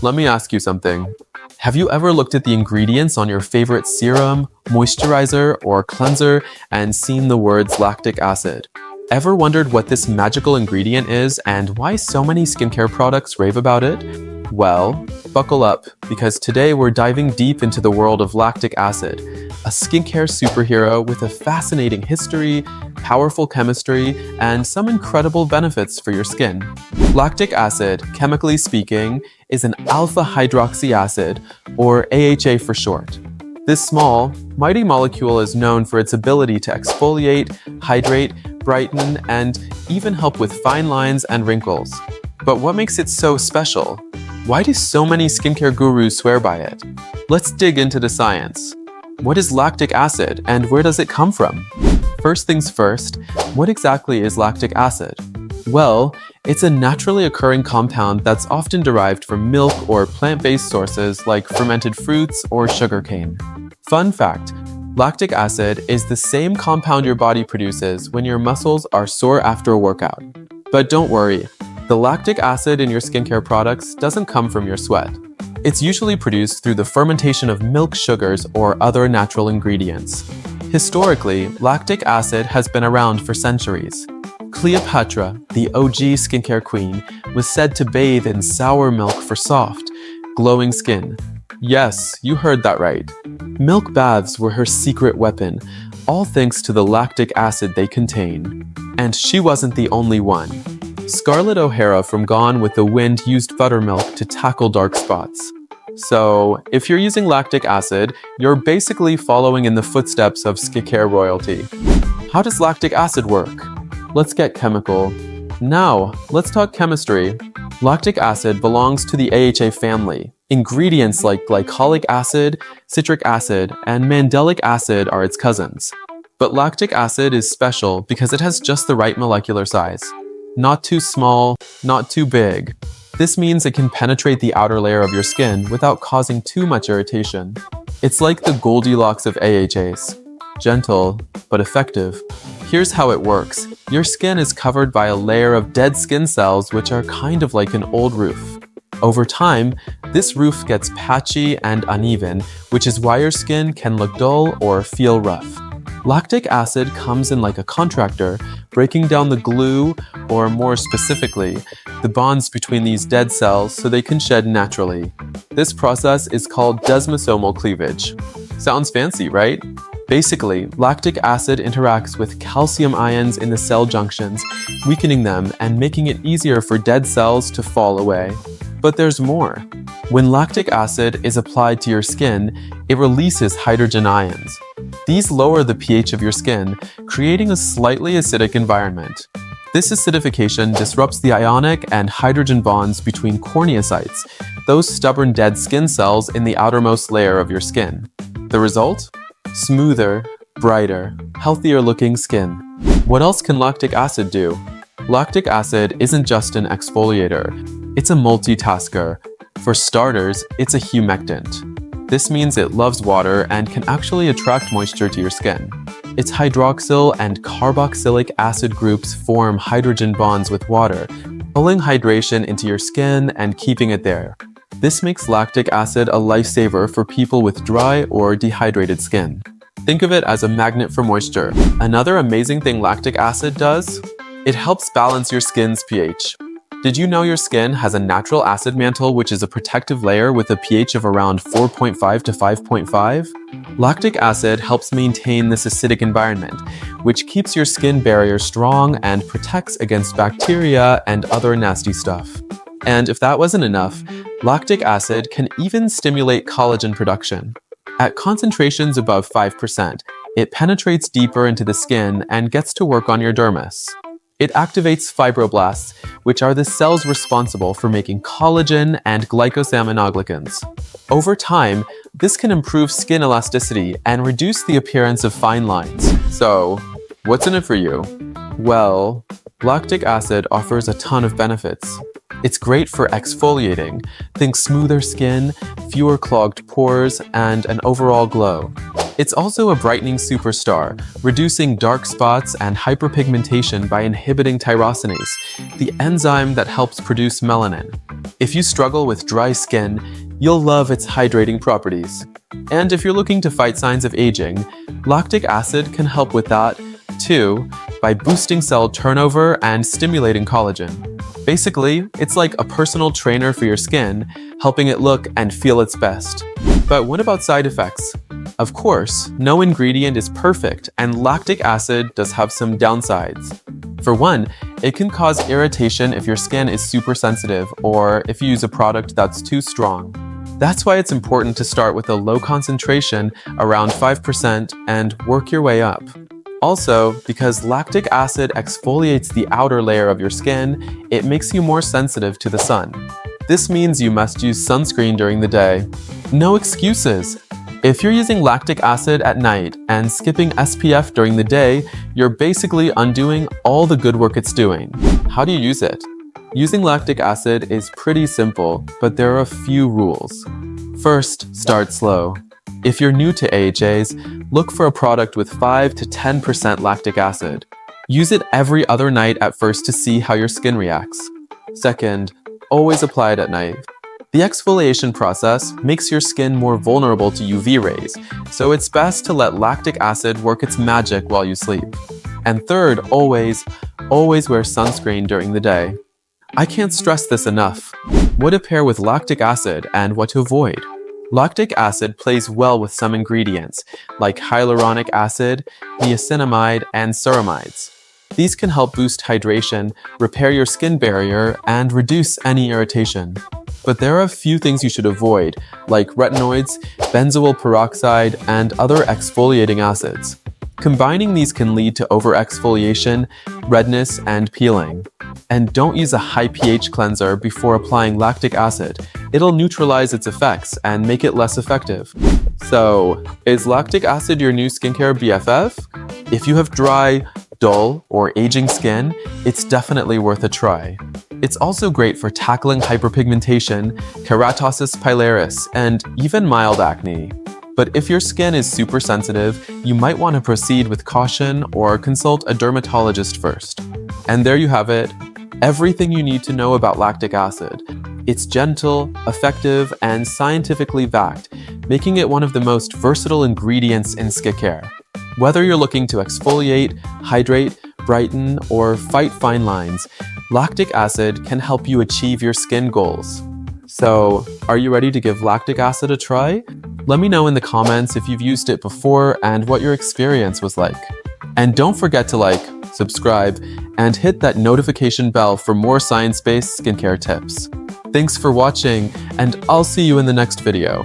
Let me ask you something. Have you ever looked at the ingredients on your favorite serum, moisturizer, or cleanser and seen the words lactic acid? Ever wondered what this magical ingredient is and why so many skincare products rave about it? Well, buckle up, because today we're diving deep into the world of lactic acid, a skincare superhero with a fascinating history, powerful chemistry, and some incredible benefits for your skin. Lactic acid, chemically speaking, is an alpha hydroxy acid, or AHA for short. This small, mighty molecule is known for its ability to exfoliate, hydrate, brighten, and even help with fine lines and wrinkles. But what makes it so special? Why do so many skincare gurus swear by it? Let's dig into the science. What is lactic acid and where does it come from? First things first, what exactly is lactic acid? Well, it's a naturally occurring compound that's often derived from milk or plant-based sources like fermented fruits or sugarcane. Fun fact, lactic acid is the same compound your body produces when your muscles are sore after a workout. But don't worry, the lactic acid in your skincare products doesn't come from your sweat. It's usually produced through the fermentation of milk sugars or other natural ingredients. Historically, lactic acid has been around for centuries. Cleopatra, the OG skincare queen, was said to bathe in sour milk for soft, glowing skin. Yes, you heard that right. Milk baths were her secret weapon, all thanks to the lactic acid they contain. And she wasn't the only one. Scarlett O'Hara from Gone with the Wind used buttermilk to tackle dark spots. So, if you're using lactic acid, you're basically following in the footsteps of skincare royalty. How does lactic acid work? Let's get chemical. Now, let's talk chemistry. Lactic acid belongs to the AHA family. Ingredients like glycolic acid, citric acid, and mandelic acid are its cousins. But lactic acid is special because it has just the right molecular size. Not too small, not too big. This means it can penetrate the outer layer of your skin without causing too much irritation. It's like the Goldilocks of AHAs. Gentle, but effective. Here's how it works. Your skin is covered by a layer of dead skin cells which are kind of like an old roof. Over time, this roof gets patchy and uneven, which is why your skin can look dull or feel rough. Lactic acid comes in like a contractor, breaking down the glue, or more specifically, the bonds between these dead cells so they can shed naturally. This process is called desmesomal cleavage. Sounds fancy, right? Basically, lactic acid interacts with calcium ions in the cell junctions, weakening them and making it easier for dead cells to fall away. But there's more. When lactic acid is applied to your skin, it releases hydrogen ions. These lower the pH of your skin, creating a slightly acidic environment. This acidification disrupts the ionic and hydrogen bonds between corneocytes, those stubborn dead skin cells in the outermost layer of your skin. The result? Smoother, brighter, healthier looking skin. What else can lactic acid do? Lactic acid isn't just an exfoliator, it's a multitasker. For starters, it's a humectant. This means it loves water and can actually attract moisture to your skin. Its hydroxyl and carboxylic acid groups form hydrogen bonds with water, pulling hydration into your skin and keeping it there. This makes lactic acid a lifesaver for people with dry or dehydrated skin. Think of it as a magnet for moisture. Another amazing thing lactic acid does? It helps balance your skin's pH. Did you know your skin has a natural acid mantle, which is a protective layer with a pH of around 4.5 to 5.5? Lactic acid helps maintain this acidic environment, which keeps your skin barrier strong and protects against bacteria and other nasty stuff. And if that wasn't enough, lactic acid can even stimulate collagen production. At concentrations above 5%, it penetrates deeper into the skin and gets to work on your dermis. It activates fibroblasts, which are the cells responsible for making collagen and glycosaminoglycans. Over time, this can improve skin elasticity and reduce the appearance of fine lines. So, what's in it for you? Well, Lactic acid offers a ton of benefits. It's great for exfoliating, think smoother skin, fewer clogged pores, and an overall glow. It's also a brightening superstar, reducing dark spots and hyperpigmentation by inhibiting tyrosinase, the enzyme that helps produce melanin. If you struggle with dry skin, you'll love its hydrating properties. And if you're looking to fight signs of aging, lactic acid can help with that, too, by boosting cell turnover and stimulating collagen. Basically, it's like a personal trainer for your skin, helping it look and feel its best. But what about side effects? Of course, no ingredient is perfect, and lactic acid does have some downsides. For one, it can cause irritation if your skin is super sensitive or if you use a product that's too strong. That's why it's important to start with a low concentration, around 5%, and work your way up. Also, because lactic acid exfoliates the outer layer of your skin, it makes you more sensitive to the sun. This means you must use sunscreen during the day. No excuses! If you're using lactic acid at night and skipping SPF during the day, you're basically undoing all the good work it's doing. How do you use it? Using lactic acid is pretty simple, but there are a few rules. First, start slow. If you're new to AHAs, look for a product with 5 to 10% lactic acid. Use it every other night at first to see how your skin reacts. Second, always apply it at night. The exfoliation process makes your skin more vulnerable to UV rays, so it's best to let lactic acid work its magic while you sleep. And third, always wear sunscreen during the day. I can't stress this enough. What to pair with lactic acid and what to avoid? Lactic acid plays well with some ingredients, like hyaluronic acid, niacinamide, and ceramides. These can help boost hydration, repair your skin barrier, and reduce any irritation. But there are a few things you should avoid, like retinoids, benzoyl peroxide, and other exfoliating acids. Combining these can lead to over-exfoliation, redness, and peeling. And don't use a high pH cleanser before applying lactic acid. It'll neutralize its effects and make it less effective. So, is lactic acid your new skincare BFF? If you have dry, dull, or aging skin, it's definitely worth a try. It's also great for tackling hyperpigmentation, keratosis pilaris, and even mild acne. But if your skin is super sensitive, you might want to proceed with caution or consult a dermatologist first. And there you have it, everything you need to know about lactic acid. It's gentle, effective, and scientifically backed, making it one of the most versatile ingredients in skincare. Whether you're looking to exfoliate, hydrate, brighten, or fight fine lines, lactic acid can help you achieve your skin goals. So, are you ready to give lactic acid a try? Let me know in the comments if you've used it before and what your experience was like. And don't forget to like, subscribe, and hit that notification bell for more science-based skincare tips. Thanks for watching, and I'll see you in the next video.